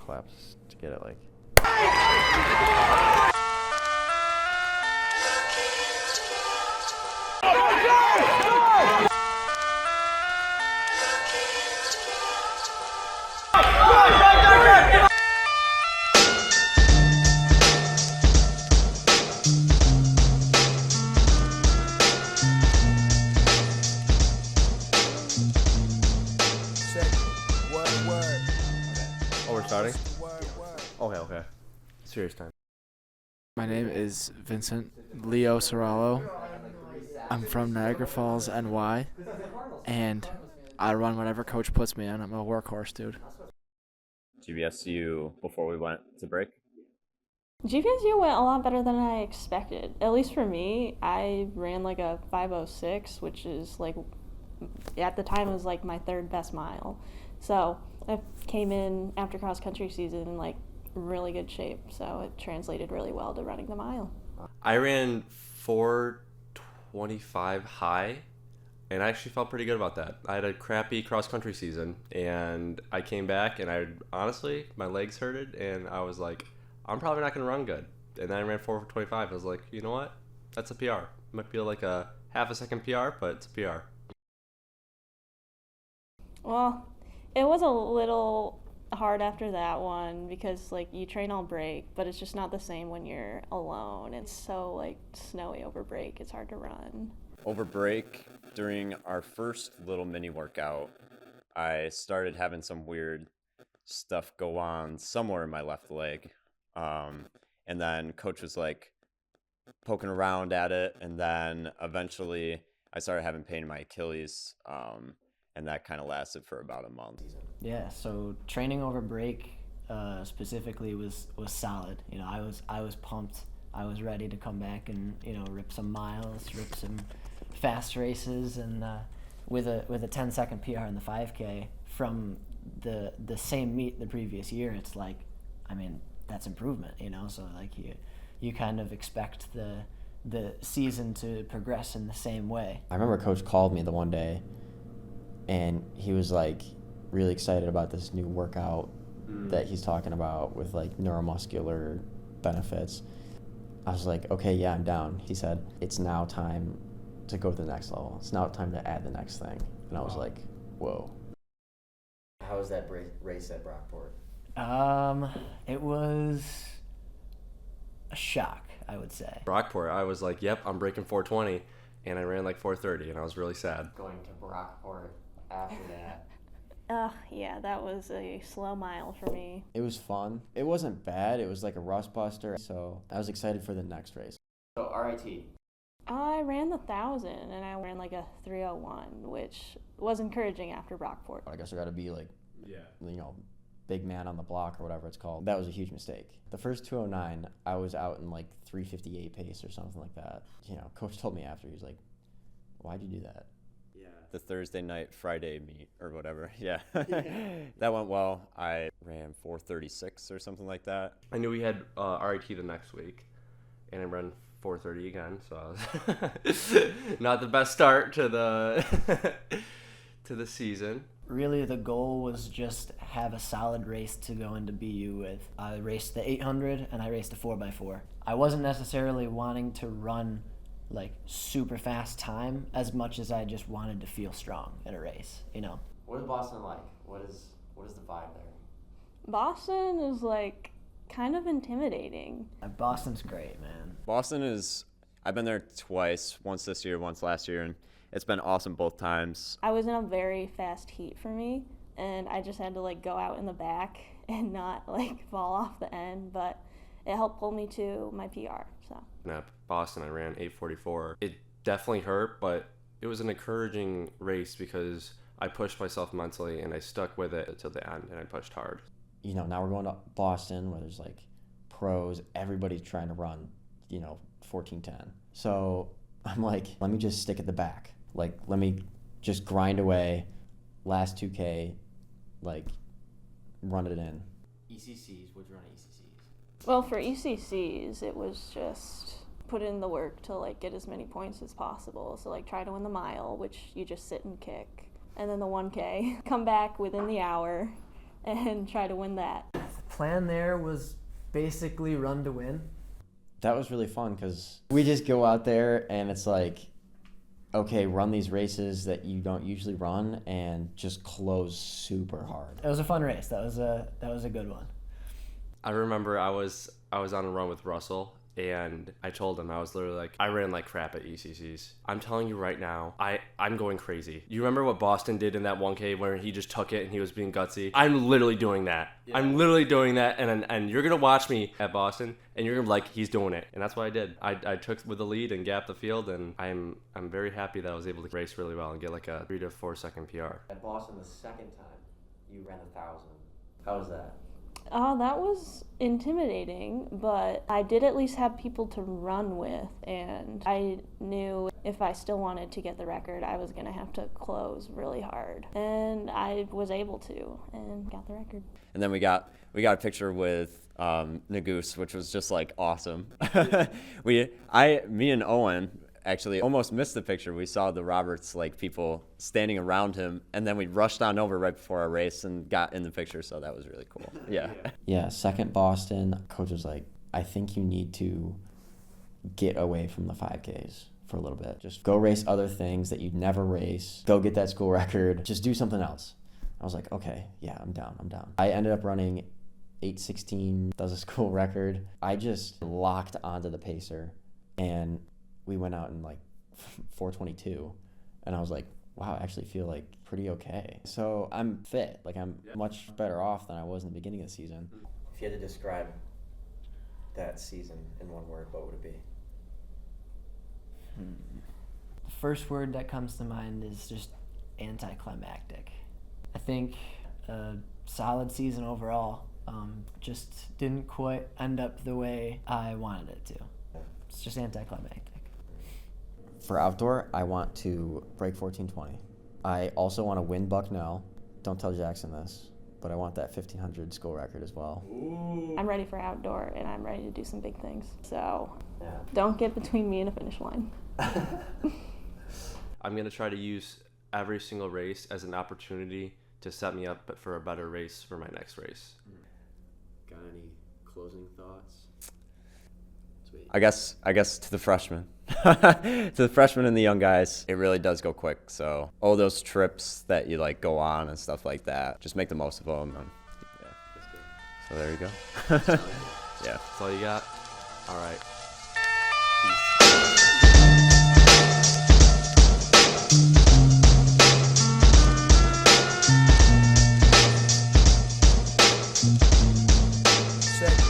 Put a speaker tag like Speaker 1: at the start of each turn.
Speaker 1: claps to get it like. Oh, we're starting? Okay. Serious time.
Speaker 2: My name is Vincent Leo Sorallo. I'm from Niagara Falls, NY, and I run whatever coach puts me on. I'm a workhorse, dude.
Speaker 3: GVSU before we went to break?
Speaker 4: GVSU went a lot better than I expected. At least for me, I ran like a 5:06, which is like, at the time, it was like my third best mile. So I came in after cross country season in like really good shape. So it translated really well to running the mile.
Speaker 1: I ran 4:25 high, and I actually felt pretty good about that. I had a crappy cross country season, and I came back, and honestly, my legs hurted, and I was like, I'm probably not going to run good. And then I ran 4:25. I was like, you know what? That's a PR. It might feel like a half a second PR, but it's a PR.
Speaker 4: Well, it was a little hard after that one because like you train all break, but it's just not the same when you're alone. It's so like snowy over break. It's hard to run.
Speaker 3: Over break, during our first little mini workout, I started having some weird stuff go on somewhere in my left leg. And then coach was like poking around at it, and then eventually I started having pain in my Achilles, and that kind of lasted for about a month.
Speaker 5: Yeah, so training over break specifically was solid. You know, I was pumped. I was ready to come back and, you know, rip some miles, rip some fast races, and with a 10-second PR in the 5K from the same meet the previous year, it's like, I mean, that's improvement, you know. So like you kind of expect the season to progress in the same way.
Speaker 6: I remember Coach called me the one day, and he was like really excited about this new workout that he's talking about with like neuromuscular benefits. I was like, okay, yeah, I'm down. He said, it's now time to go to the next level. It's now time to add the next thing. And I was like, whoa.
Speaker 7: How was that race at Brockport?
Speaker 5: It was a shock, I would say.
Speaker 1: Brockport, I was like, yep, I'm breaking 4:20, and I ran like 4:30, and I was really sad.
Speaker 7: Going to Brockport after that.
Speaker 4: Yeah, that was a slow mile for me.
Speaker 6: It was fun. It wasn't bad. It was like a rust buster. So I was excited for the next race.
Speaker 7: So RIT.
Speaker 4: I ran the 1,000 and I ran like a 3:01, which was encouraging after Brockport.
Speaker 6: I guess I got to be like, you know, big man on the block or whatever it's called. That was a huge mistake. The first 209, I was out in like 3:58 pace or something like that. You know, coach told me after, he was like, why'd you do that?
Speaker 3: The Thursday night, Friday meet or whatever. Yeah. That went well. I ran 4:36 or something like that.
Speaker 1: I knew we had RIT the next week, and I ran 4:30 again, so I was not the best start to the to the season.
Speaker 5: Really, the goal was just have a solid race to go into BU with. I raced the 800 and I raced a 4x4. I wasn't necessarily wanting to run like super fast time as much as I just wanted to feel strong in a race, you know.
Speaker 7: What is Boston like? What is the vibe there?
Speaker 4: Boston is like kind of intimidating.
Speaker 5: Boston's great, man.
Speaker 3: Boston is, I've been there twice, once this year, once last year, and it's been awesome both times.
Speaker 4: I was in a very fast heat for me, and I just had to like go out in the back and not like fall off the end, but it helped pull me to my PR. So
Speaker 1: At Boston, I ran 8:44. It definitely hurt, but it was an encouraging race because I pushed myself mentally and I stuck with it until the end, and I pushed hard.
Speaker 6: You know, now we're going to Boston where there's like pros, everybody's trying to run, you know, 14:10. So I'm like, let me just stick at the back. Like, let me just grind away, last 2K, like, run it in.
Speaker 7: ECCs, what'd you run at ECCs?
Speaker 4: well, for ECCs, it was just put in the work to like get as many points as possible. So like try to win the mile, which you just sit and kick, and then the 1K, come back within the hour and try to win that.
Speaker 5: plan there was basically run to win.
Speaker 6: That was really fun because we just go out there and it's like, okay, run these races that you don't usually run and just close super hard.
Speaker 5: It was a fun race. That was a good one.
Speaker 1: I remember I was on a run with Russell, and I told him, I was literally like, I ran like crap at ECCs. I'm telling you right now, I'm going crazy. You remember what Boston did in that 1K where he just took it and he was being gutsy? I'm literally doing that. Yeah. I'm literally doing that, and you're going to watch me at Boston, and you're going to be like, he's doing it. And that's what I did. I took with the lead and gapped the field, and I'm very happy that I was able to race really well and get like a 3 to 4 second PR.
Speaker 7: At Boston, the second time, you ran 1,000. How was that?
Speaker 4: That was intimidating, but I did at least have people to run with, and I knew if I still wanted to get the record, I was going to have to close really hard. And I was able to, and got the record.
Speaker 3: And then we got a picture with Nagoose, which was just like awesome. Me and Owen actually almost missed the picture. We saw the Roberts like people standing around him, and then we rushed on over right before our race and got in the picture, so that was really cool.
Speaker 6: Yeah, second Boston, coach was like, I think you need to get away from the 5Ks for a little bit. Just go race other things that you'd never race. Go get that school record. Just do something else. I was like, okay, yeah, I'm down. I ended up running 8:16, that was a school record. I just locked onto the pacer, and we went out in like 4:22, and I was like, wow, I actually feel like pretty okay. So I'm fit. Like I'm much better off than I was in the beginning of the season.
Speaker 7: If you had to describe that season in one word, what would it be?
Speaker 5: The first word that comes to mind is just anticlimactic. I think a solid season overall. Just didn't quite end up the way I wanted it to. It's just anticlimactic.
Speaker 6: For outdoor, I want to break 14:20. I also want to win Bucknell. Don't tell Jackson this, but I want that 1500 school record as well.
Speaker 4: Ooh. I'm ready for outdoor, and I'm ready to do some big things. So don't get between me and a finish line.
Speaker 1: I'm going to try to use every single race as an opportunity to set me up for a better race for my next race.
Speaker 6: Got any closing thoughts? Sweet.
Speaker 3: I guess to the freshmen, to the freshmen and the young guys, it really does go quick. So all those trips that you like go on and stuff like that, just make the most of them. And, so there you go. Yeah.
Speaker 1: That's all you got? All right. Peace.
Speaker 5: Sick.